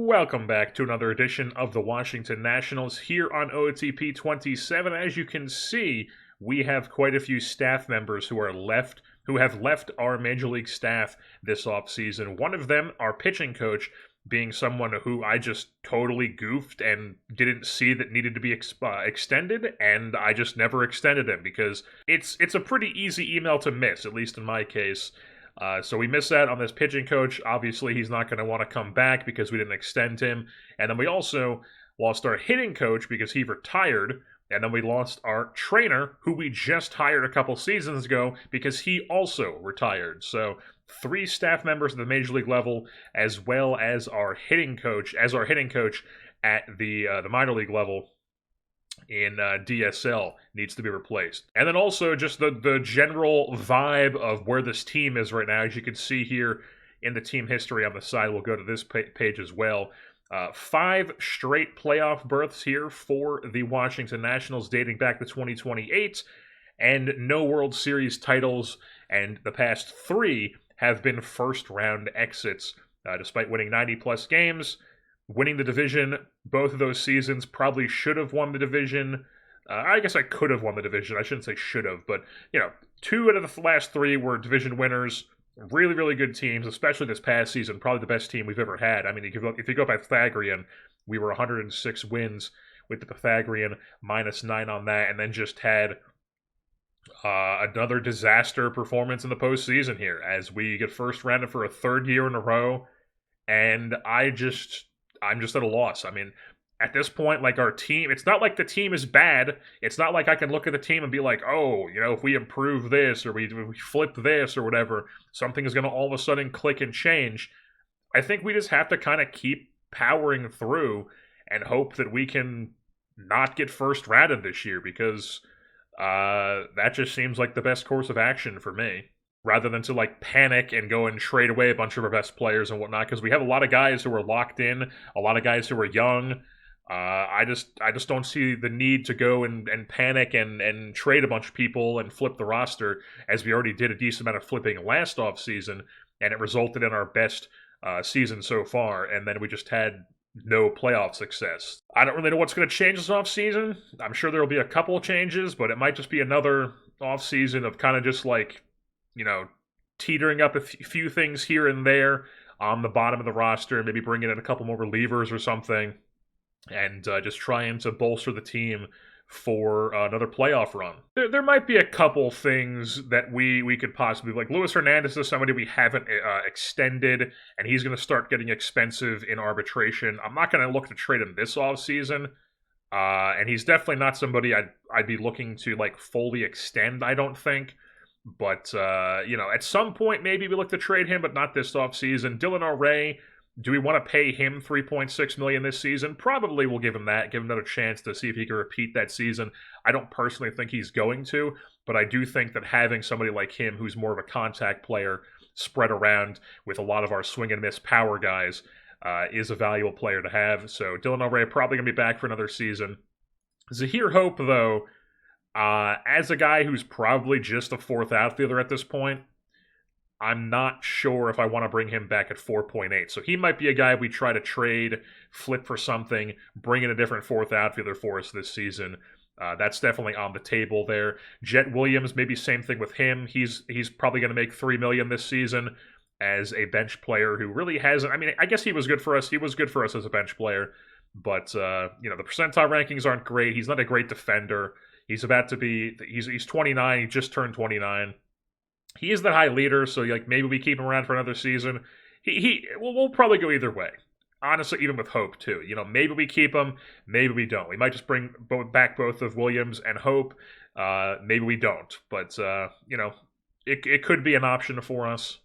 Welcome back to another edition of the Washington Nationals here on OOTP 27. As you can see, we have quite a few staff members who have left our Major League staff this offseason. One of them, our pitching coach, being someone who I just totally goofed and didn't see that needed to be extended, and I just never extended him because it's a pretty easy email to miss, at least in my case. So we missed out on this pitching coach. Obviously, he's not going to want to come back because we didn't extend him. And then we also lost our hitting coach because he retired. And then we lost our trainer, who we just hired a couple seasons ago, because he also retired. So 3 staff members at the Major League level, as well as our hitting coach, at the minor league level in DSL needs to be replaced. And then also just the general vibe of where this team is right now. As you can see here in the team history on the side, we'll go to this page as well. 5 straight playoff berths here for the Washington Nationals dating back to 2028, and no World Series titles, and the past 3 have been first-round exits, despite winning 90-plus games. Winning the division, both of those seasons, probably should have won the division. I guess I could have won the division. I shouldn't say should have, but, 2 out of the last 3 were division winners. Really, really good teams, especially this past season. Probably the best team we've ever had. I mean, if you go by Pythagorean, we were 106 wins with the Pythagorean, -9 on that, and then just had another disaster performance in the postseason here as we get first rounded for a 3rd year in a row, and I'm just at a loss. I mean, at this point, like, our team, it's not like the team is bad. It's not like I can look at the team and be like, oh, if we improve this or we flip this or whatever, something is going to all of a sudden click and change. I think we just have to kind of keep powering through and hope that we can not get first rounded this year, because that just seems like the best course of action for me, rather than to panic and go and trade away a bunch of our best players and whatnot, because we have a lot of guys who are locked in, a lot of guys who are young. I just don't see the need to go and panic and trade a bunch of people and flip the roster, as we already did a decent amount of flipping last offseason, and it resulted in our best season so far, and then we just had no playoff success. I don't really know what's going to change this offseason. I'm sure there will be a couple of changes, but it might just be another offseason of kind of just teetering up a few things here and there on the bottom of the roster, maybe bringing in a couple more relievers or something, and just trying to bolster the team for another playoff run. There might be a couple things that we could possibly, like Luis Hernandez is somebody we haven't extended, and he's going to start getting expensive in arbitration. I'm not going to look to trade him this offseason, and he's definitely not somebody I'd be looking to fully extend, I don't think. But, at some point, maybe we look to trade him, but not this offseason. Dylan O'Ray, do we want to pay him $3.6 million this season? Probably we'll give him that, give him another chance to see if he can repeat that season. I don't personally think he's going to, but I do think that having somebody like him, who's more of a contact player, spread around with a lot of our swing and miss power guys, is a valuable player to have. So Dylan O'Ray probably going to be back for another season. Zahir Hope, though, as a guy who's probably just a 4th outfielder at this point, I'm not sure if I want to bring him back at 4.8. So he might be a guy we try to trade, flip for something, bring in a different 4th outfielder for us this season. That's definitely on the table there. Jet Williams, maybe same thing with him. He's probably going to make $3 million this season as a bench player who really hasn't. I mean, I guess he was good for us. He was good for us as a bench player, but the percentile rankings aren't great. He's not a great defender. He's about to be. He's 29. He just turned 29. He is the high leader, so maybe we keep him around for another season. We'll probably go either way. Honestly, even with Hope too. Maybe we keep him, maybe we don't. We might just bring back both of Williams and Hope. Maybe we don't, but it could be an option for us.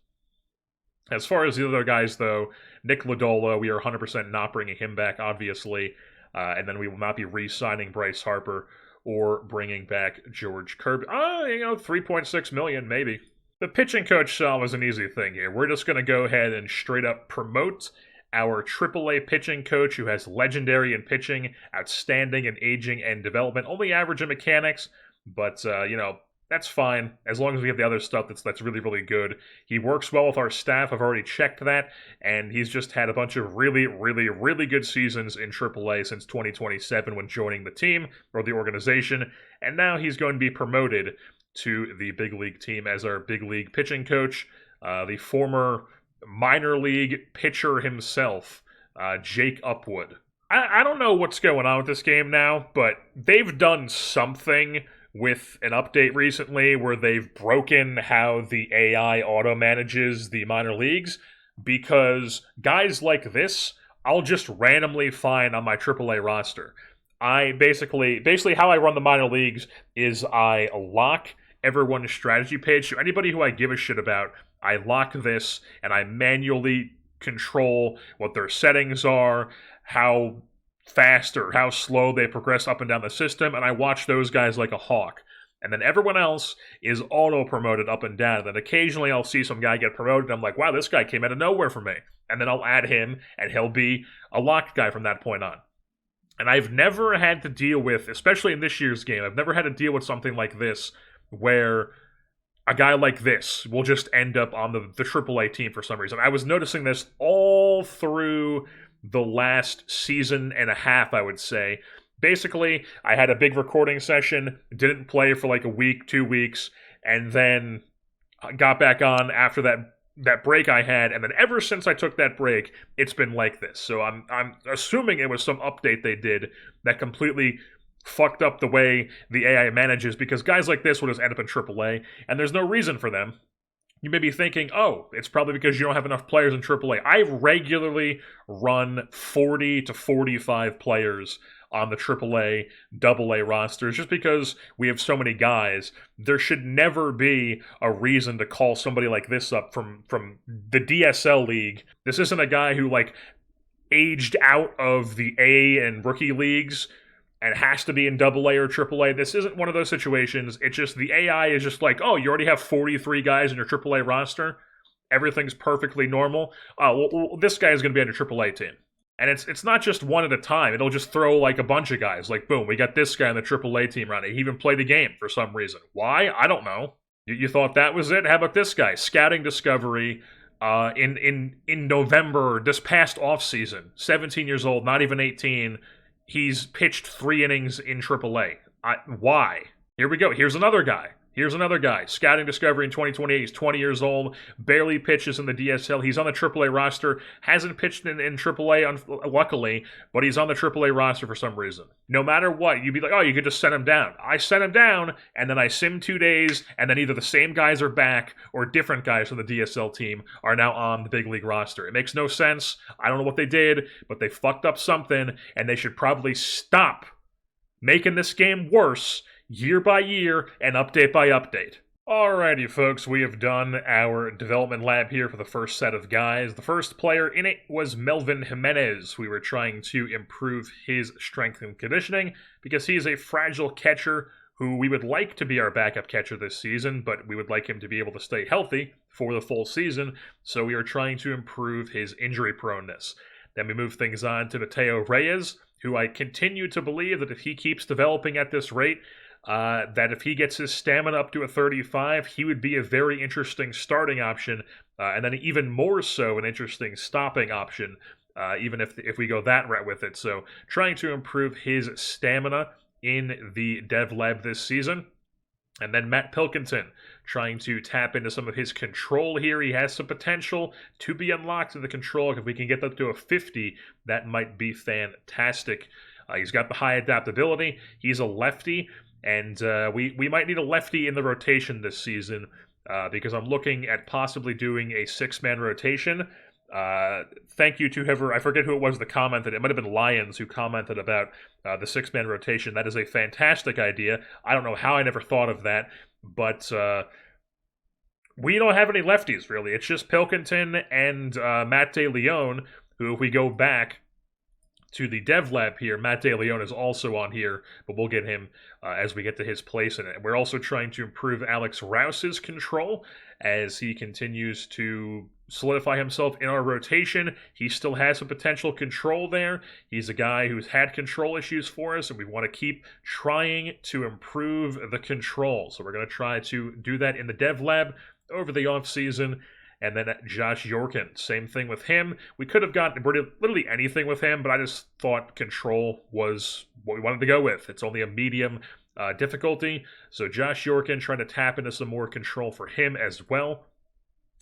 As far as the other guys, though, Nick Lodola, we are 100% not bringing him back, obviously, and then we will not be re-signing Bryce Harper or bringing back George Kirby. $3.6 million, maybe. The pitching coach solve is an easy thing here. We're just going to go ahead and straight up promote our AAA pitching coach, who has legendary in pitching, outstanding in aging and development, only average in mechanics, but, That's fine, as long as we have the other stuff that's really, really good. He works well with our staff. I've already checked that, and he's just had a bunch of really, really, really good seasons in AAA since 2027 when joining the team or the organization, and now he's going to be promoted to the big league team as our big league pitching coach. The former minor league pitcher himself, Jake Upwood. I don't know what's going on with this game now, but they've done something with an update recently where they've broken how the AI auto manages the minor leagues, because guys like this, I'll just randomly find on my AAA roster. I basically how I run the minor leagues is I lock everyone's strategy page. So anybody who I give a shit about, I lock this and I manually control what their settings are, how fast or how slow they progress up and down the system, and I watch those guys like a hawk. And then everyone else is auto-promoted up and down. And then occasionally I'll see some guy get promoted, and I'm like, wow, this guy came out of nowhere for me. And then I'll add him, and he'll be a locked guy from that point on. And I've never had to deal with, especially in this year's game, I've never had to deal with something like this, where a guy like this will just end up on the AAA team for some reason. I was noticing this all through the last season and a half, I would say. Basically, I had a big recording session, didn't play for like a week, 2 weeks, and then got back on after that break I had, and then ever since I took that break, it's been like this. So I'm assuming it was some update they did that completely fucked up the way the AI manages, because guys like this will just end up in AAA, and there's no reason for them. You may be thinking, oh, it's probably because you don't have enough players in AAA. I regularly run 40 to 45 players on the AAA, AA rosters, just because we have so many guys. There should never be a reason to call somebody like this up from the DSL league. This isn't a guy who, like, aged out of the A and rookie leagues and has to be in AA or AAA. This isn't one of those situations. It's just the AI is just like, oh, you already have 43 guys in your AAA roster. Everything's perfectly normal. Well, this guy is going to be on your AAA team. And it's not just one at a time. It'll just throw like a bunch of guys. Like, boom, we got this guy on the AAA team right now. He even played a game for some reason. Why? I don't know. You thought that was it? How about this guy? Scouting Discovery in November, this past offseason. 17 years old, not even 18. He's pitched 3 innings in AAA. Why? Here we go. Here's another guy. Scouting Discovery in 2028. He's 20 years old. Barely pitches in the DSL. He's on the AAA roster. Hasn't pitched in AAA, luckily, but he's on the AAA roster for some reason. No matter what, you'd be like, oh, you could just send him down. I sent him down, and then I sim 2 days, and then either the same guys are back or different guys from the DSL team are now on the big league roster. It makes no sense. I don't know what they did, but they fucked up something, and they should probably stop making this game worse year by year and update by update. Alrighty, folks, we have done our development lab here for the first set of guys. The first player in it was Melvin Jimenez. We were trying to improve his strength and conditioning because he's a fragile catcher who we would like to be our backup catcher this season, but we would like him to be able to stay healthy for the full season, so we are trying to improve his injury proneness. Then we move things on to Mateo Reyes, who I continue to believe that if he keeps developing at this rate, that if he gets his stamina up to a 35, he would be a very interesting starting option, and then even more so an interesting stopping option, even if we go that route with it. So trying to improve his stamina in the dev lab this season. And then Matt Pilkington, trying to tap into some of his control here. He has some potential to be unlocked in the control. If we can get that to a 50, that might be fantastic. He's got the high adaptability. He's a lefty. And we might need a lefty in the rotation this season because I'm looking at possibly doing a 6-man rotation. Thank you to whoever, I forget who it was that commented. It might have been Lions who commented about the 6-man rotation. That is a fantastic idea. I don't know how I never thought of that, but we don't have any lefties, really. It's just Pilkington and Matt De Leon, who, if we go back to the dev lab here, Matt De Leon is also on here, but we'll get him as we get to his place in it. We're also trying to improve Alex Rouse's control as he continues to solidify himself in our rotation. He still has some potential control there. He's a guy who's had control issues for us, and we want to keep trying to improve the control. So we're going to try to do that in the dev lab over the offseason. And then Josh Yorkin, same thing with him. We could have gotten literally anything with him, but I just thought control was what we wanted to go with. It's only a medium difficulty. So Josh Yorkin, trying to tap into some more control for him as well.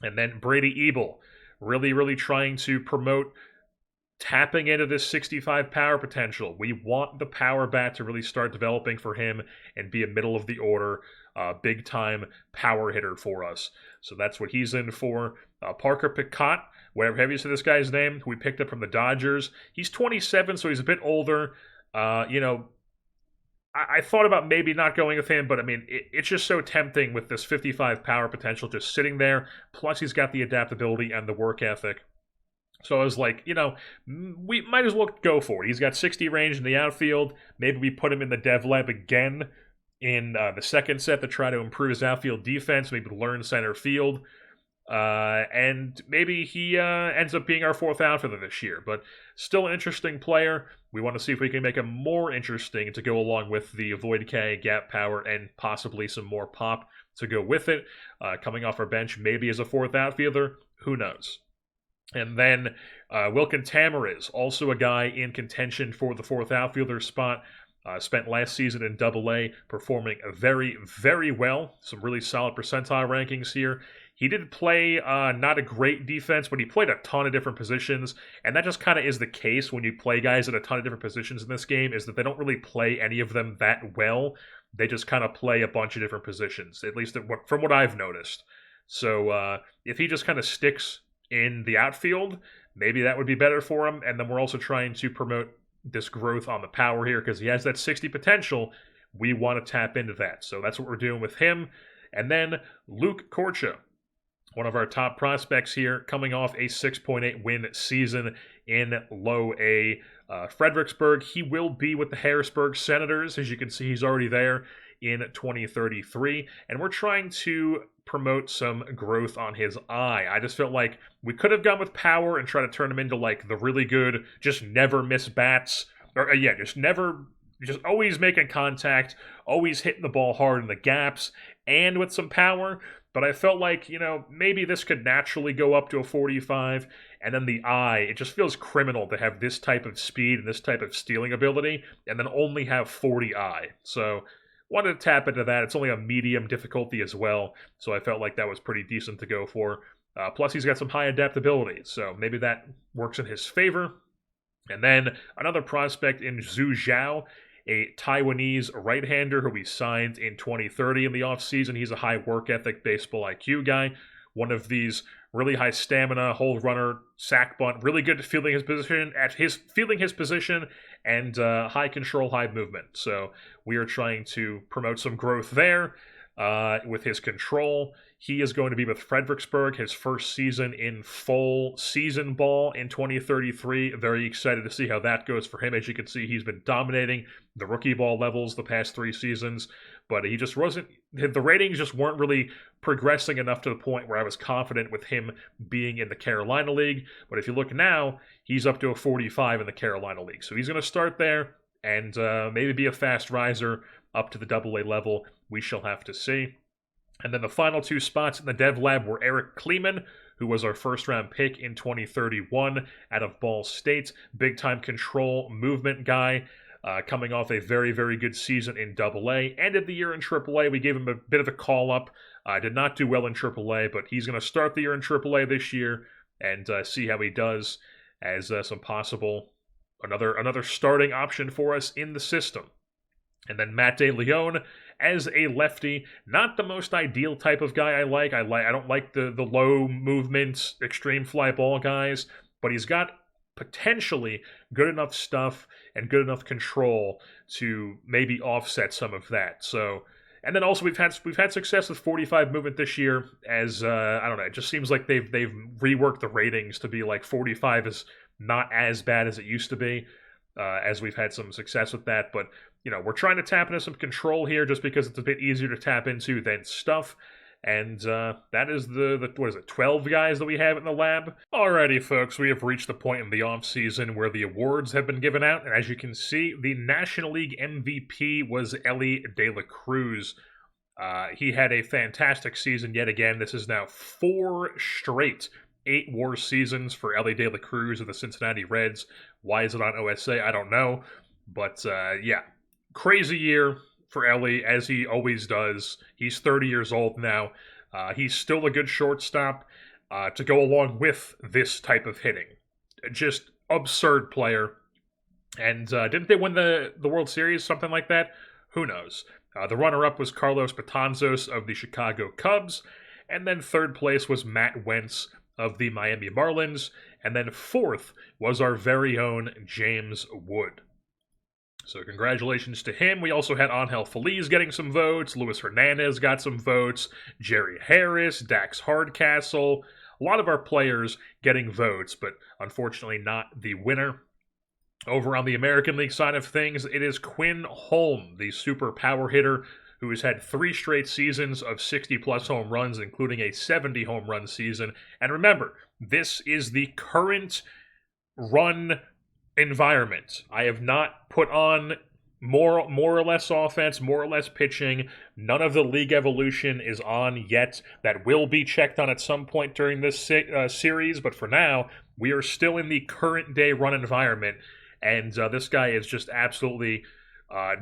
And then Brady Ebel, really trying to promote tapping into this 65 power potential. We want the power bat to really start developing for him and be a middle of the order, big time power hitter for us. So that's what he's in for. Parker Picott, whatever you say this guy's name, who we picked up from the Dodgers. He's 27, so he's a bit older. I thought about maybe not going with him, but I mean, it's just so tempting with this 55 power potential just sitting there. Plus, he's got the adaptability and the work ethic. So I was like, we might as well go for it. He's got 60 range in the outfield. Maybe we put him in the dev lab again in the second set to try to improve his outfield defense, maybe learn center field. And maybe he ends up being our fourth outfielder this year. But still an interesting player. We want to see if we can make him more interesting to go along with the Void K, Gap Power, and possibly some more pop to go with it. Coming off our bench, maybe as a fourth outfielder. Who knows? And then Wilkin Tamariz, also a guy in contention for the fourth outfielder spot. Spent last season in Double-A, performing very well. Some really solid percentile rankings here. He did play not a great defense, but he played a ton of different positions. And that just kind of is the case when you play guys at a ton of different positions in this game, is that they don't really play any of them that well. They just kind of play a bunch of different positions, at least from what I've noticed. So if he just kind of sticks in the outfield, maybe that would be better for him. And then we're also trying to promote this growth on the power here because he has that 60 potential. We want to tap into that. So that's what we're doing with him. And then Luke Korcha, one of our top prospects here, coming off a 6.8 win season in Low A Fredericksburg. He will be with the Harrisburg Senators. As you can see, he's already there in 2033. And we're trying to promote some growth on his eye. I just felt like we could have gone with power and try to turn him into like the really good, just never miss bats. Or just always making contact, always hitting the ball hard in the gaps, and with some power. But I felt like, maybe this could naturally go up to a 45, and then the eye, it just feels criminal to have this type of speed and this type of stealing ability, and then only have 40 eye. So, wanted to tap into that. It's only a medium difficulty as well, so I felt like that was pretty decent to go for. Plus, he's got some high adaptability, so maybe that works in his favor. And then another prospect in Zhu Zhao, a Taiwanese right-hander who we signed in 2030 in the offseason. He's a high work ethic, baseball IQ guy. One of these really high stamina, hold runner, sack bunt, really good at fielding his position, and high control, high movement. So we are trying to promote some growth there with his control. He is going to be with Fredericksburg, his first season in full season ball in 2033. Very excited to see how that goes for him. As you can see, he's been dominating the rookie ball levels the past 3 seasons, but he just wasn't, the ratings just weren't really progressing enough to the point where I was confident with him being in the Carolina League. But if you look now, he's up to a 45 in the Carolina League. So he's going to start there and maybe be a fast riser up to the Double-A level. We shall have to see. And then the final 2 spots in the dev lab were Eric Kleeman, who was our first-round pick in 2031 out of Ball State. Big-time control movement guy, coming off a very good season in Double-A. Ended the year in Triple-A. We gave him a bit of a call-up. Did not do well in Triple-A, but he's going to start the year in Triple-A this year and see how he does as some possible another starting option for us in the system. And then Matt De Leon as a lefty, not the most ideal type of guy I like. I don't like the low movement, extreme fly ball guys, but he's got potentially good enough stuff and good enough control to maybe offset some of that. So, and then also we've had success with 45 movement this year. As I don't know, it just seems like they've reworked the ratings to be like 45 is not as bad as it used to be. As we've had some success with that, but we're trying to tap into some control here just because it's a bit easier to tap into than stuff. And that is the what is it, 12 guys that we have in the lab? Alrighty, folks, we have reached the point in the offseason where the awards have been given out, and as you can see, the National League MVP was Elly De La Cruz. He had a fantastic season yet again. This is now 4 straight 8 WAR seasons for Elly De La Cruz of the Cincinnati Reds. Why is it on OSA? I don't know. But yeah, crazy year for Elly, as he always does. He's 30 years old now. He's still a good shortstop to go along with this type of hitting. Just absurd player. And didn't they win the World Series, something like that? Who knows? The runner-up was Carlos Betanzos of the Chicago Cubs. And then third place was Matt Wentz of the Miami Marlins. And then fourth was our very own James Wood. So congratulations to him. We also had Angel Feliz getting some votes. Luis Hernandez got some votes. Jerry Harris, Dax Hardcastle. A lot of our players getting votes, but unfortunately not the winner. Over on the American League side of things, it is Quinn Holm, the super power hitter, who has had 3 straight seasons of 60-plus home runs, including a 70 home run season. And remember, this is the current run environment. I have not put on more or less offense, more or less pitching. None of the league evolution is on yet. That will be checked on at some point during this series, but for now, we are still in the current day run environment, and this guy is just absolutely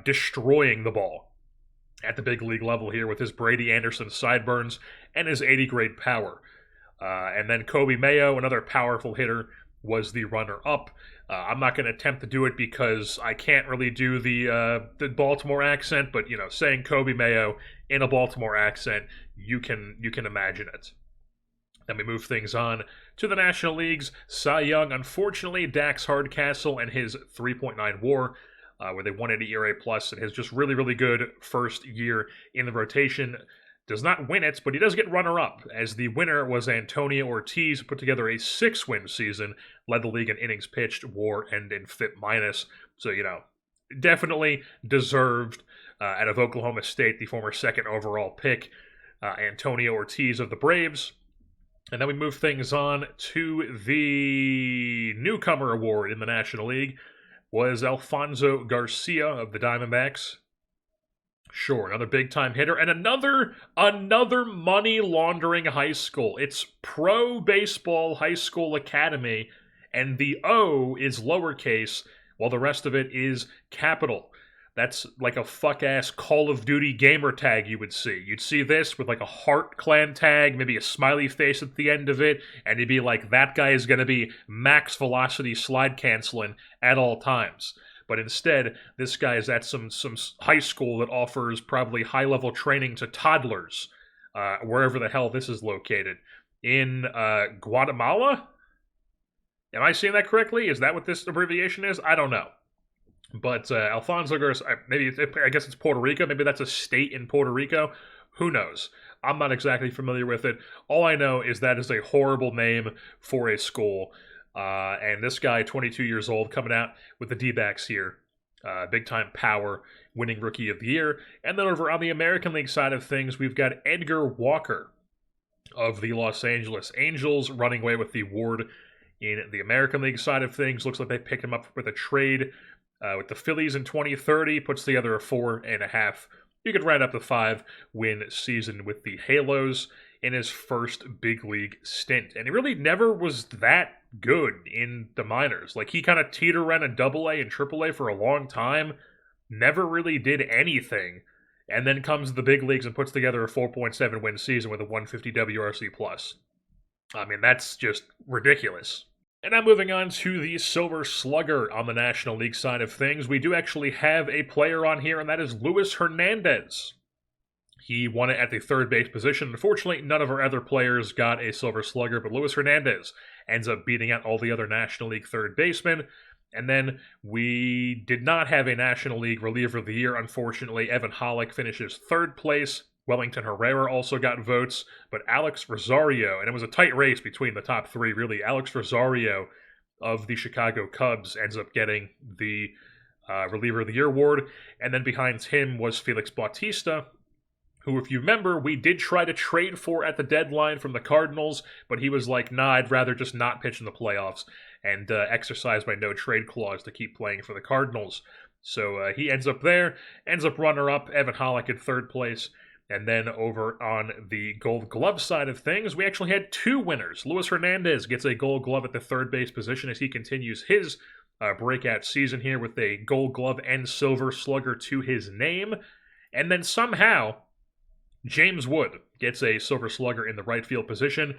destroying the ball at the big league level here with his Brady Anderson sideburns and his 80-grade power. And then Kobe Mayo, another powerful hitter, was the runner-up. I'm not going to attempt to do it because I can't really do the Baltimore accent, but, you know, saying Kobe Mayo in a Baltimore accent, you can imagine it. Then we move things on to the National League's Cy Young. Unfortunately, Dax Hardcastle and his 3.9 WAR, where they 180 ERA plus, and his just really, really good first year in the rotation, does not win it, but he does get runner-up, as the winner was Antonio Ortiz, who put together a 6-win season, led the league in innings pitched, WAR, and in FIP minus. So, you know, definitely deserved out of Oklahoma State, the former 2nd overall pick, Antonio Ortiz of the Braves. And then we move things on to the newcomer award in the National League, was Alfonso Garcia of the Diamondbacks. Sure, another big-time hitter, and another money laundering high school. It's Pro Baseball High School Academy, and the O is lowercase, while the rest of it is capital. That's like a fuck-ass Call of Duty gamer tag you would see. You'd see this with like a Heart Clan tag, maybe a smiley face at the end of it, and you'd be like, that guy is going to be max velocity slide canceling at all times. But instead, this guy is at some high school that offers probably high-level training to toddlers, wherever the hell this is located. In Guatemala? Am I saying that correctly? Is that what this abbreviation is? I don't know. But Alfonso Garcia, I guess it's Puerto Rico. Maybe that's a state in Puerto Rico. Who knows? I'm not exactly familiar with it. All I know is that is a horrible name for a school. And this guy, 22 years old, coming out with the D-backs here. Big-time power, winning Rookie of the Year. And then over on the American League side of things, we've got Edgar Walker of the Los Angeles Angels running away with the award in the American League side of things. Looks like they picked him up with a trade with the Phillies in 2030. Puts together a 4.5. You could round up the 5-win season with the Halos in his first big league stint. And he really never was that good in the minors. Like, he kind of teetered around in AA and AAA for a long time, never really did anything, and then comes to the big leagues and puts together a 4.7 win season with a 150 WRC+. I mean, that's just ridiculous. And now moving on to the Silver Slugger on the National League side of things, we do actually have a player on here, and that is Luis Hernandez. He won it at the third base position. Unfortunately, none of our other players got a Silver Slugger, but Luis Hernandez ends up beating out all the other National League third basemen. And then we did not have a National League Reliever of the Year, unfortunately. Evan Hollick finishes third place. Wellington Herrera also got votes, but Alex Rosario, and it was a tight race between the top 3, really. Alex Rosario of the Chicago Cubs ends up getting the Reliever of the Year award. And then behind him was Felix Bautista, who, if you remember, we did try to trade for at the deadline from the Cardinals, but he was like, nah, I'd rather just not pitch in the playoffs, and exercise my no-trade clause to keep playing for the Cardinals. So he ends up there, ends up runner-up, Evan Hollick in third place. And then over on the Gold Glove side of things, we actually had two winners. Luis Hernandez gets a Gold Glove at the third base position as he continues his breakout season here with a Gold Glove and Silver Slugger to his name. And then somehow, James Wood gets a Silver Slugger in the right field position,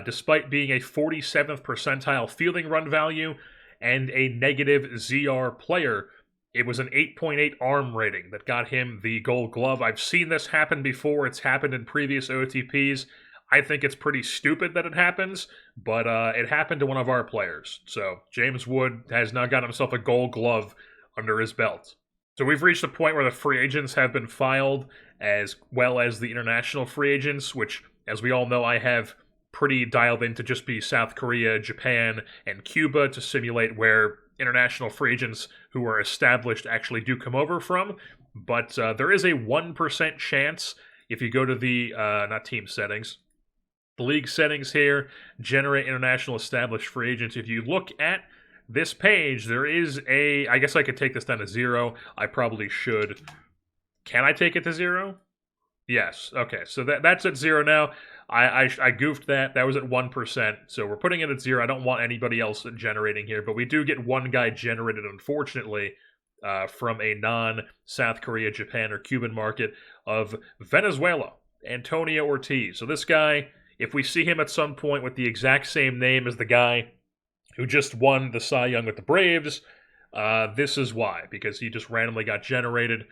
despite being a 47th percentile fielding run value and a negative ZR player. It was an 8.8 arm rating that got him the Gold Glove. I've seen this happen before. It's happened in previous OTPs. I think it's pretty stupid that it happens, but it happened to one of our players. So James Wood has now got himself a Gold Glove under his belt. So we've reached the point where the free agents have been filed, as well as the international free agents, which, as we all know, I have pretty dialed in to just be South Korea, Japan, and Cuba to simulate where international free agents who are established actually do come over from. But there is a 1% chance if you go to the, not team settings, the league settings here, generate international established free agents. If you look at this page, there is a, I guess I could take this down to 0. I probably should. Can I take it to 0? Yes. Okay, so that's at 0 now. I goofed that. That was at 1%. So we're putting it at 0. I don't want anybody else generating here, but we do get one guy generated, unfortunately, from a non-South Korea, Japan, or Cuban market of Venezuela, Antonio Ortiz. So this guy, if we see him at some point with the exact same name as the guy who just won the Cy Young with the Braves, this is why, because he just randomly got generated,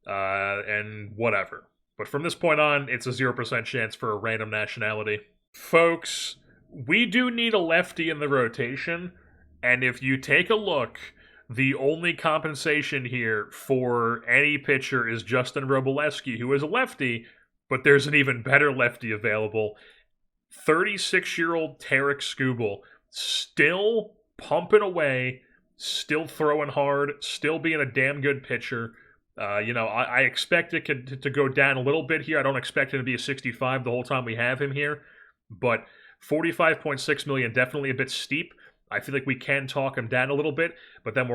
and whatever. But from this point on, it's a 0% chance for a random nationality. Folks, we do need a lefty in the rotation, and if you take a look, the only compensation here for any pitcher is Justin Robleski, who is a lefty, but there's an even better lefty available. 36-year-old Tarek Skubal, still pumping away, still throwing hard, still being a damn good pitcher. I expect it to go down a little bit here. I don't expect him to be a 65 the whole time we have him here, but 45.6 million, definitely a bit steep. I feel like we can talk him down a little bit, but then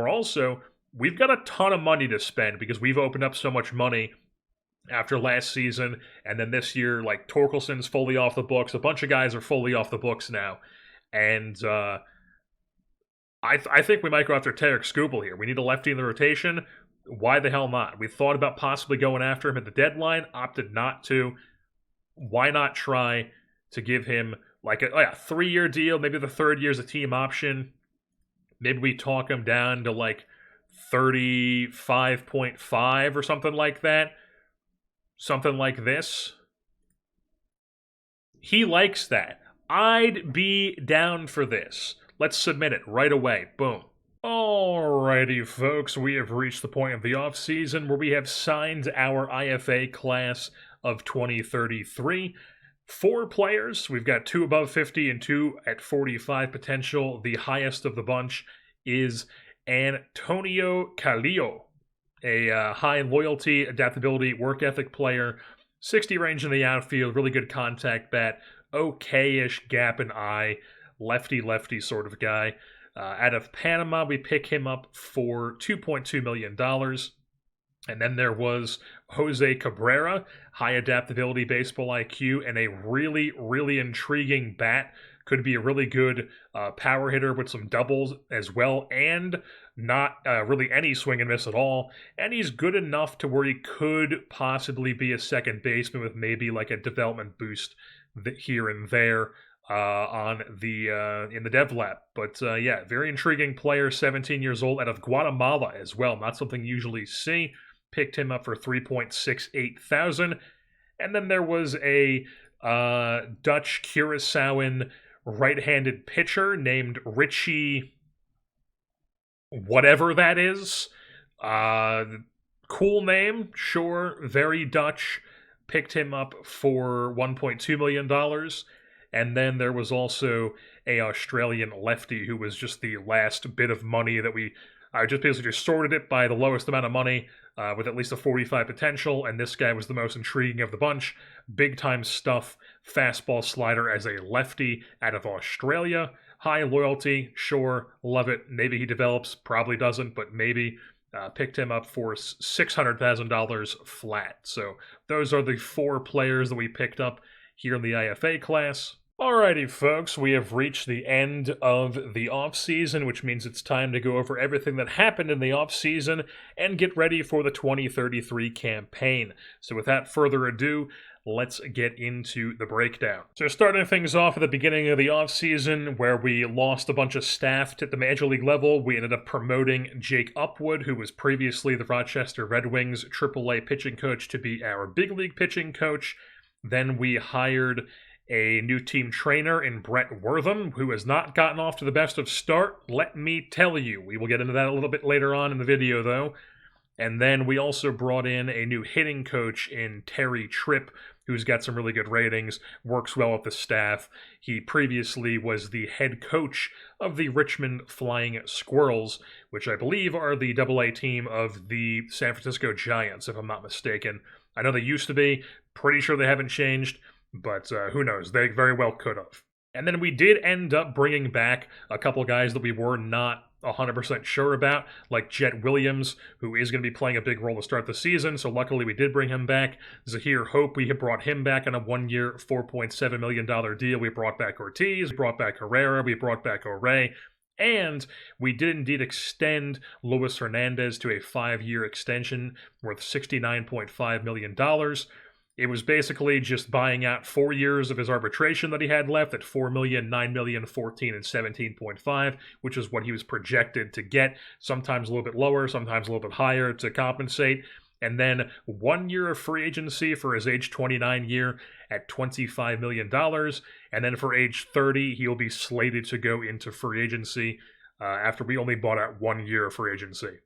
we've got a ton of money to spend because we've opened up so much money after last season, and then this year, like, Torkelson's fully off the books. A bunch of guys are fully off the books now, and I think we might go after Tarek Skubal here. We need a lefty in the rotation. Why the hell not? We thought about possibly going after him at the deadline, opted not to. Why not try to give him like a 3-year deal? Maybe the third year's a team option. Maybe we talk him down to like 35.5 or something like that. Something like this. He likes that. I'd be down for this. Let's submit it right away. Boom. Alrighty, folks, we have reached the point of the offseason where we have signed our IFA class of 2033. 4 players. We've got 2 above 50 and 2 at 45 potential. The highest of the bunch is Antonio Calillo, a high loyalty, adaptability, work ethic player. 60 range in the outfield, really good contact bat, okay-ish gap and eye, lefty-lefty sort of guy. Out of Panama, we pick him up for $2.2 million. And then there was Jose Cabrera, high adaptability, baseball IQ, and a really, really intriguing bat. Could be a really good power hitter with some doubles as well, and not really any swing and miss at all. And he's good enough to where he could possibly be a second baseman with maybe like a development boost here and there. In the dev lab. But yeah, very intriguing player, 17 years old, out of Guatemala as well. Not something you usually see. Picked him up for $3.68 thousand. And then there was a Dutch Curaçaoan right-handed pitcher named Richie, whatever that is. Cool name, sure, very Dutch. Picked him up for $1.2 million. And then there was also a Australian lefty who was just the last bit of money that we I just basically just sorted it by the lowest amount of money with at least a 45 potential, and this guy was the most intriguing of the bunch. Big-time stuff, fastball slider as a lefty out of Australia. High loyalty, sure, love it. Maybe he develops, probably doesn't, but maybe. Picked him up for $600,000 flat. So those are the 4 players that we picked up here in the IFA class. Alrighty, folks, we have reached the end of the offseason, which means it's time to go over everything that happened in the offseason and get ready for the 2033 campaign. So without further ado, let's get into the breakdown. So starting things off at the beginning of the offseason, where we lost a bunch of staff at the Major League level, we ended up promoting Jake Upwood, who was previously the Rochester Red Wings AAA pitching coach, to be our big league pitching coach. Then we hired a new team trainer in Brett Wortham, who has not gotten off to the best of start, let me tell you. We will get into that a little bit later on in the video, though. And then we also brought in a new hitting coach in Terry Tripp, who's got some really good ratings, works well with the staff. He previously was the head coach of the Richmond Flying Squirrels, which I believe are the AA team of the San Francisco Giants, if I'm not mistaken. I know they used to be. Pretty sure they haven't changed. But who knows? They very well could have. And then we did end up bringing back a couple guys that we were not 100% sure about, like Jet Williams, who is going to be playing a big role to start the season, so luckily we did bring him back. Zahir Hope, we have brought him back on a 1-year, $4.7 million deal. We brought back Ortiz, we brought back Herrera, we brought back O'Ray, and we did indeed extend Luis Hernandez to a 5-year extension worth $69.5 million. It was basically just buying out 4 years of his arbitration that he had left at $4 million, $9 million, 14, and 17.5, which is what he was projected to get, sometimes a little bit lower, sometimes a little bit higher to compensate. And then 1 year of free agency for his age 29 year at $25 million. And then for age 30, he'll be slated to go into free agency after we only bought out 1 year of free agency.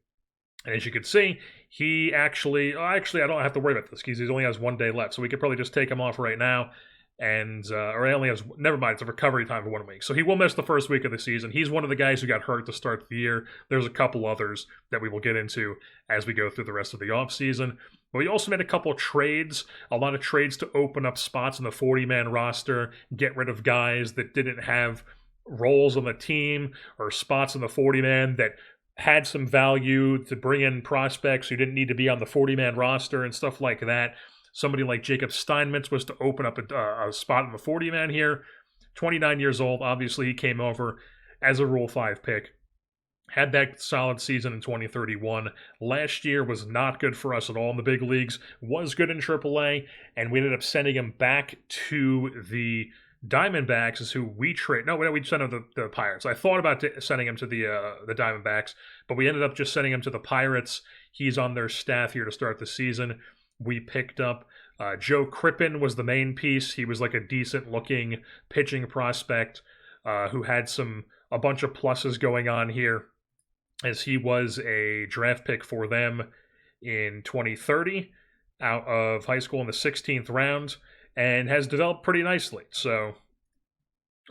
And as you can see, he actually, I don't have to worry about this because he only has 1 day left. So we could probably just take him off right now. And, or he only has, never mind, it's a recovery time for 1 week. So he will miss the first week of the season. He's one of the guys who got hurt to start the year. There's a couple others that we will get into as we go through the rest of the offseason. But we also made a couple trades, a lot of trades to open up spots in the 40-man roster, get rid of guys that didn't have roles on the team or spots in the 40-man that had some value to bring in prospects who didn't need to be on the 40-man roster and stuff like that. Somebody like Jacob Steinmetz was to open up a spot in the 40-man here. 29 years old, obviously he came over as a Rule 5 pick. Had that solid season in 2031. Last year was not good for us at all in the big leagues. Was good in AAA, and we ended up sending him back to the Diamondbacks, is who we trade. No, we sent him to the Pirates. I thought about sending him to the Diamondbacks, but we ended up just sending him to the Pirates. He's on their staff here to start the season. We picked up Joe Crippen was the main piece. He was like a decent-looking pitching prospect who had a bunch of pluses going on here, as he was a draft pick for them in 2030 out of high school in the 16th round. And has developed pretty nicely. So,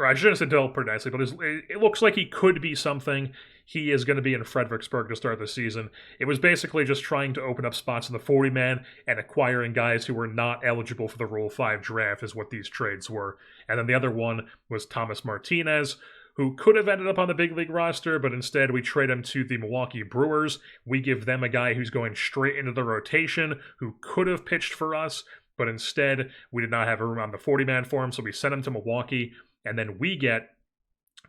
or I shouldn't say developed pretty nicely, but it looks like he could be something. He is going to be in Fredericksburg to start the season. It was basically just trying to open up spots in the 40-man and acquiring guys who were not eligible for the Rule 5 draft is what these trades were. And then the other one was Thomas Martinez, who could have ended up on the big league roster, but instead we trade him to the Milwaukee Brewers. We give them a guy who's going straight into the rotation, who could have pitched for us, but instead, we did not have a room on the 40-man for him, so we sent him to Milwaukee, and then we get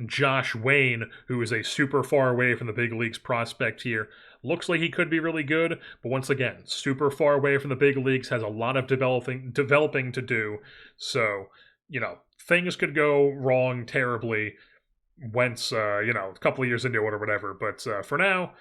Josh Wayne, who is a super far away from the big leagues prospect here. Looks like he could be really good, but once again, super far away from the big leagues, has a lot of developing to do, so, things could go wrong terribly once, a couple of years into it or whatever, but for now,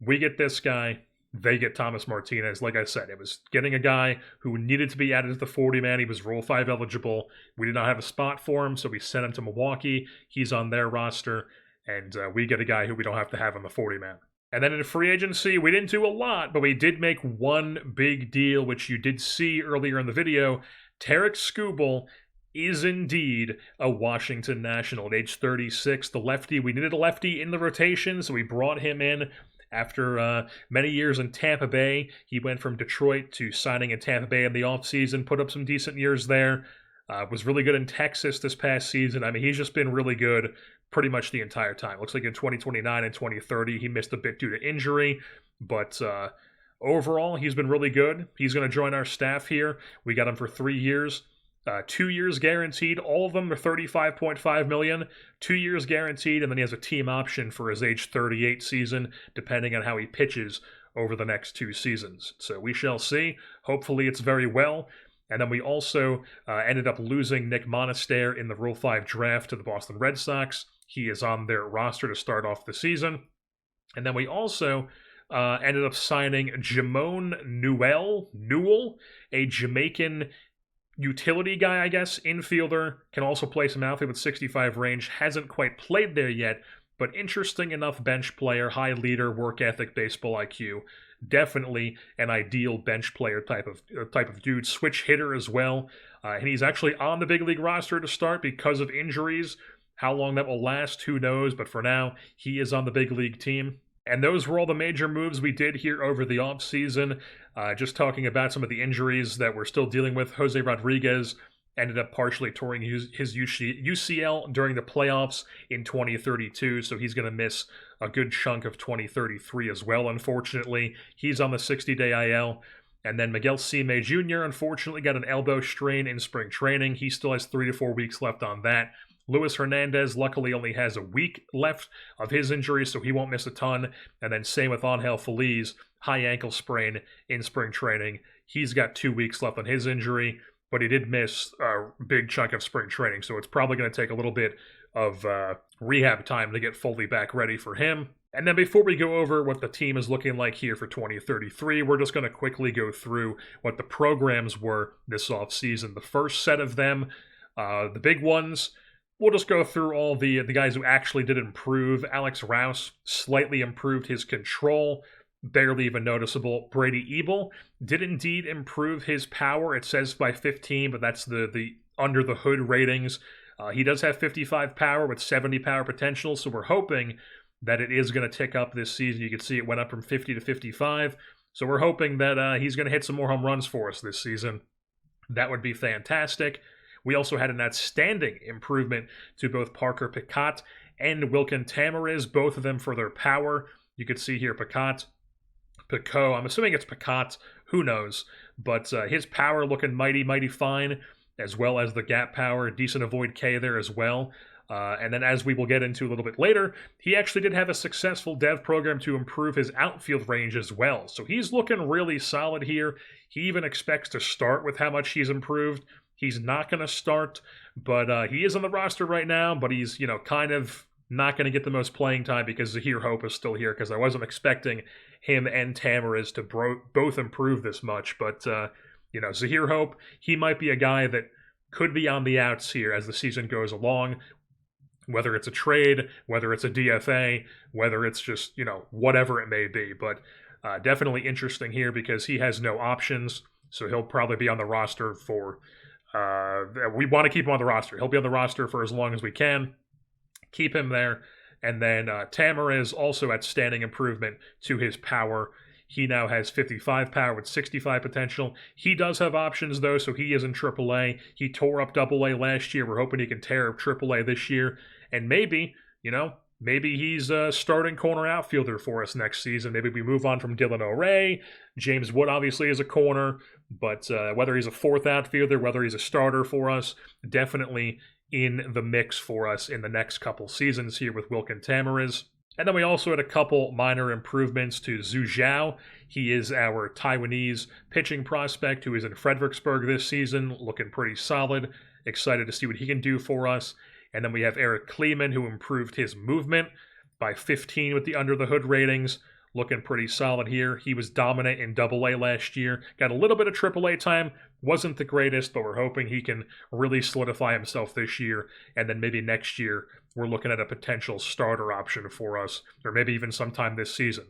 we get this guy. They get Thomas Martinez. Like I said, it was getting a guy who needed to be added to the 40-man. He was Rule 5 eligible. We did not have a spot for him, so we sent him to Milwaukee. He's on their roster, and we get a guy who we don't have to have on the 40-man. And then in free agency, we didn't do a lot, but we did make one big deal, which you did see earlier in the video. Tarek Skubal is indeed a Washington National at age 36. The lefty, we needed a lefty in the rotation, so we brought him in After many years in Tampa Bay, he went from Detroit to signing in Tampa Bay in the offseason, put up some decent years there. Was really good in Texas this past season. I mean, he's just been really good pretty much the entire time. Looks like in 2029 and 2030, he missed a bit due to injury, but overall, he's been really good. He's going to join our staff here. We got him for 3 years. 2 years guaranteed. All of them are $35.5 million. 2 years guaranteed, and then he has a team option for his age 38 season, depending on how he pitches over the next 2 seasons. So we shall see. Hopefully it's very well. And then we also ended up losing Nick Monaster in the Rule 5 draft to the Boston Red Sox. He is on their roster to start off the season. And then we also ended up signing Jamon Newell, a Jamaican utility guy, I guess, infielder, can also play some outfield with 65 range, hasn't quite played there yet, but interesting enough bench player, high leader, work ethic, baseball IQ. Definitely an ideal bench player type of dude. Switch hitter as well, and he's actually on the big league roster to start because of injuries. How long that will last, who knows, but for now, he is on the big league team. And those were all the major moves we did here over the offseason. Just talking about some of the injuries that we're still dealing with. Jose Rodriguez ended up partially touring his UCL during the playoffs in 2032, so he's going to miss a good chunk of 2033 as well, unfortunately. He's on the 60-day IL. And then Miguel Cime Jr. unfortunately got an elbow strain in spring training. He still has 3 to 4 weeks left on that. Luis Hernandez luckily only has a week left of his injury, so he won't miss a ton. And then same with Angel Feliz, high ankle sprain in spring training. He's got 2 weeks left on his injury, but he did miss a big chunk of spring training, so it's probably going to take a little bit of rehab time to get fully back ready for him. And then before we go over what the team is looking like here for 2033, we're just going to quickly go through what the programs were this offseason. The first set of them, the big ones, we'll just go through all the guys who actually did improve. Alex Rouse slightly improved his control, barely even noticeable. Brady Ebel did indeed improve his power. It says by 15, but that's the under the hood ratings. He does have 55 power with 70 power potential, so we're hoping that it is going to tick up this season. You can see it went up from 50 to 55, so we're hoping that he's going to hit some more home runs for us this season. That would be fantastic. We also had an outstanding improvement to both Parker Picatte and Wilkin Tamariz, both of them for their power. You can see here Picatte, I'm assuming it's Picatte, who knows, but his power looking mighty, mighty fine, as well as the gap power, decent avoid K there as well. And then as we will get into a little bit later, he actually did have a successful dev program to improve his outfield range as well. So he's looking really solid here. He even expects to start with how much he's improved. He's not going to start, but he is on the roster right now, but he's, kind of not going to get the most playing time because Zahir Hope is still here, because I wasn't expecting him and Tamariz to both improve this much. But, Zahir Hope, he might be a guy that could be on the outs here as the season goes along, whether it's a trade, whether it's a DFA, whether it's just, whatever it may be. But definitely interesting here because he has no options, so he'll probably be on the roster for... we want to keep him on the roster. He'll be on the roster for as long as we can. Keep him there. And then Tamariz also outstanding improvement to his power. He now has 55 power with 65 potential. He does have options, though, so he is in AAA. He tore up AA last year. We're hoping he can tear up AAA this year. And maybe, maybe he's a starting corner outfielder for us next season. Maybe we move on from Dylan O'Ray. James Wood obviously is a corner, but whether he's a fourth outfielder, whether he's a starter for us, definitely in the mix for us in the next couple seasons here with Wilkin Tamariz. And then we also had a couple minor improvements to Zhu Zhao. He is our Taiwanese pitching prospect who is in Fredericksburg this season, looking pretty solid. Excited to see what he can do for us. And then we have Eric Kleeman, who improved his movement by 15 with the under-the-hood ratings. Looking pretty solid here. He was dominant in AA last year. Got a little bit of AAA time. Wasn't the greatest, but we're hoping he can really solidify himself this year. And then maybe next year, we're looking at a potential starter option for us. Or maybe even sometime this season.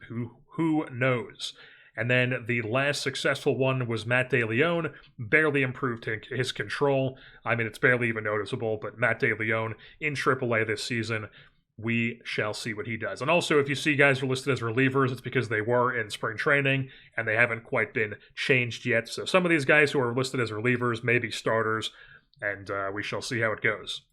Who knows? And then the last successful one was Matt DeLeon. Barely improved his control. I mean, it's barely even noticeable, but Matt DeLeon in AAA this season we shall see what he does. And also, if you see guys who are listed as relievers, it's because they were in spring training and they haven't quite been changed yet. So some of these guys who are listed as relievers may be starters, and we shall see how it goes.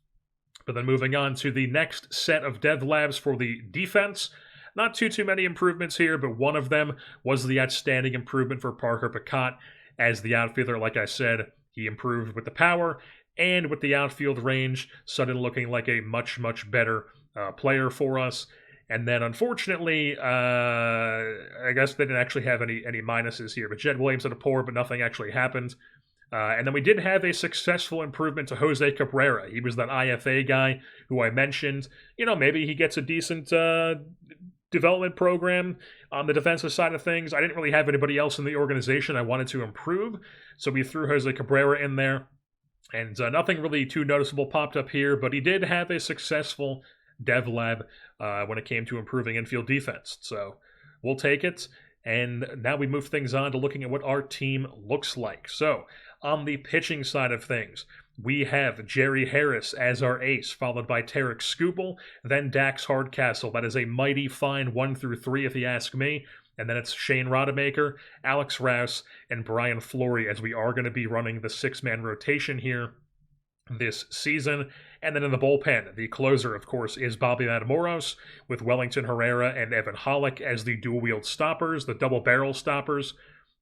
But then moving on to the next set of dev labs for the defense. Not too many improvements here, but one of them was the outstanding improvement for Parker Picotte as the outfielder. Like I said, he improved with the power and with the outfield range, suddenly looking like a much better player for us. And then, unfortunately, I guess they didn't actually have any minuses here. But Jed Williams had a pour, but nothing actually happened. And then we did have a successful improvement to Jose Cabrera. He was that IFA guy who I mentioned. You know, maybe he gets a decent development program on the defensive side of things. I didn't really have anybody else in the organization I wanted to improve, so we threw Jose Cabrera in there. And nothing really too noticeable popped up here, but he did have a successful dev lab when it came to improving infield defense. So we'll take it. And now we move things on to looking at what our team looks like. So on the pitching side of things, we have Jerry Harris as our ace, followed by Tarek Skubal, then Dax Hardcastle. That is a mighty fine 1 through 3 if you ask me. And then it's Shane Rodemaker, Alex Rouse, and Brian Flory, as we are going to be running the 6-man rotation here this season. And then in the bullpen, the closer, of course, is Bobby Matamoros, with Wellington Herrera and Evan Hollick as the dual-wheeled stoppers, the double-barrel stoppers.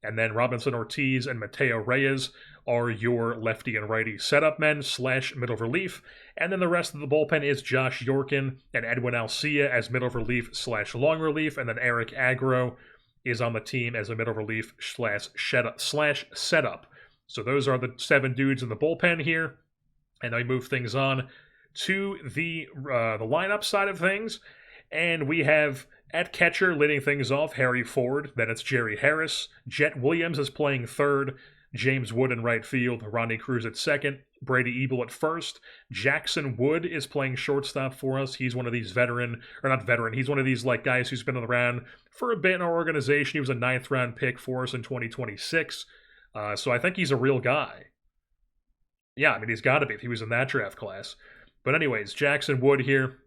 And then Robinson Ortiz and Mateo Reyes are your lefty and righty setup men / middle relief. And then the rest of the bullpen is Josh Yorkin and Edwin Alcia as middle relief / long relief. And then Eric Agro is on the team as a middle relief / setup. So those are the 7 dudes in the bullpen here. And I move things on to the lineup side of things. And we have at catcher leading things off Harry Ford. Then it's Jerry Harris. Jet Williams is playing third. James Wood in right field. Ronnie Cruz at second. Brady Ebel at first. Jackson Wood is playing shortstop for us. He's one of these he's one of these like guys who's been around for a bit in our organization. He was a 9th round pick for us in 2026. So I think he's a real guy. Yeah, I mean, he's got to be if he was in that draft class. But anyways, Jackson Wood here.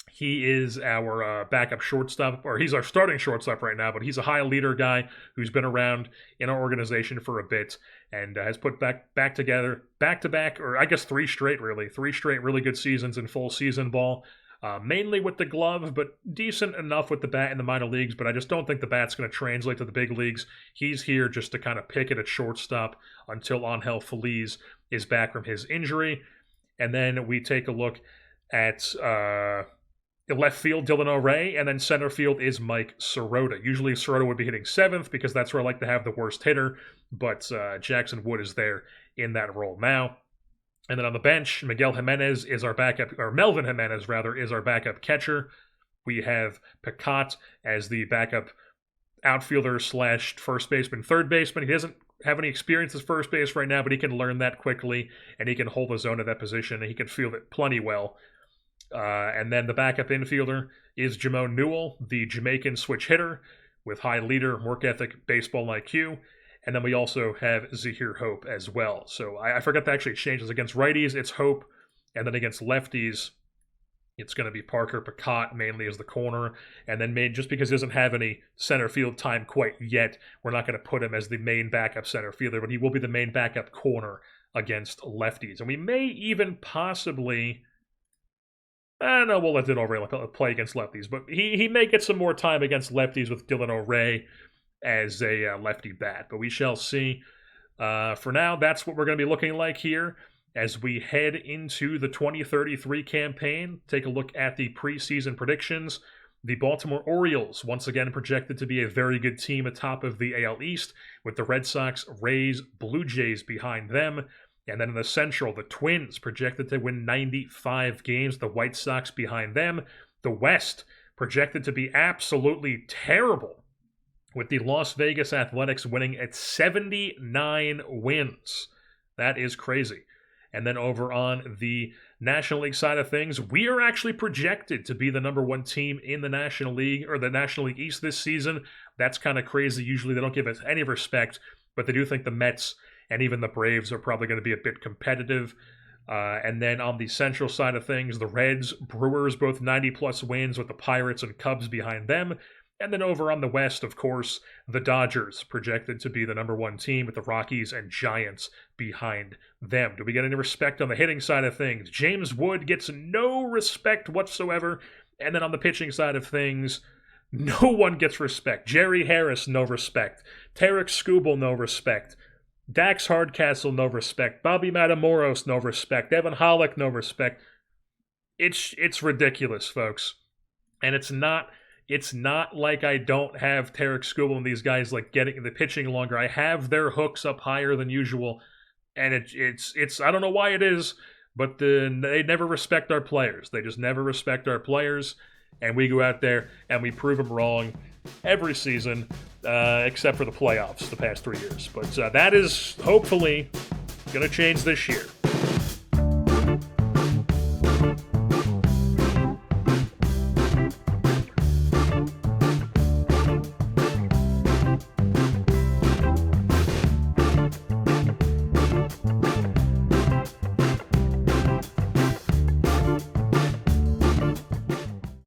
He is our backup shortstop, or he's our starting shortstop right now, but he's a high leader guy who's been around in our organization for a bit and has put back together, back-to-back, or I guess 3 straight really good seasons in full season ball, mainly with the glove, but decent enough with the bat in the minor leagues, but I just don't think the bat's going to translate to the big leagues. He's here just to kind of pick it at shortstop until Angel Feliz is back from his injury. And then we take a look at left field, Dylan O'Ray, and then center field is Mike Sirota. Usually Sirota would be hitting 7th because that's where I like to have the worst hitter, but Jackson Wood is there in that role now. And then on the bench, Melvin Jimenez is our backup catcher. We have Picotte as the backup outfielder / first baseman, third baseman. He doesn't have any experience as first base right now, but he can learn that quickly, and he can hold his own at that position, and he can field it plenty well. And then the backup infielder is Jamon Newell, the Jamaican switch hitter with high leader, work ethic, baseball IQ. And then we also have Zahir Hope as well. So I forgot to actually change this. Against righties, it's Hope. And then against lefties, it's going to be Parker Picotte mainly as the corner. And then just because he doesn't have any center field time quite yet, we're not going to put him as the main backup center fielder, but he will be the main backup corner against lefties. And we may even possibly... I don't know, we'll let Dylan O'Ray play against lefties, but he may get some more time against lefties with Dylan O'Ray as a lefty bat, but we shall see. For now, that's what we're going to be looking like here as we head into the 2033 campaign. Take a look at the preseason predictions. The Baltimore Orioles, once again projected to be a very good team atop of the AL East, with the Red Sox, Rays, Blue Jays behind them. And then in the Central, the Twins projected to win 95 games, the White Sox behind them. The West projected to be absolutely terrible, with the Las Vegas Athletics winning at 79 wins. That is crazy. And then over on the National League side of things, we are actually projected to be the number 1 team in the National League, or the National League East this season. That's kind of crazy. Usually they don't give us any respect, but they do think the Mets and even the Braves are probably going to be a bit competitive. And then on the central side of things, the Reds, Brewers, both 90-plus wins with the Pirates and Cubs behind them. And then over on the West, of course, the Dodgers, projected to be the #1 team with the Rockies and Giants behind them. Do we get any respect on the hitting side of things? James Wood gets no respect whatsoever. And then on the pitching side of things, no one gets respect. Jerry Harris, no respect. Tarek Skubal, no respect. Dax Hardcastle, no respect. Bobby Matamoros, no respect. Evan Hollick, no respect. It's ridiculous, folks. And it's not like I don't have Tarek Skubal and these guys like getting the pitching longer. I have their hooks up higher than usual, and it's I don't know why it is, but they never respect our players. They just never respect our players, and we go out there and we prove them wrong every season, except for the playoffs the past 3 years. But that is hopefully going to change this year.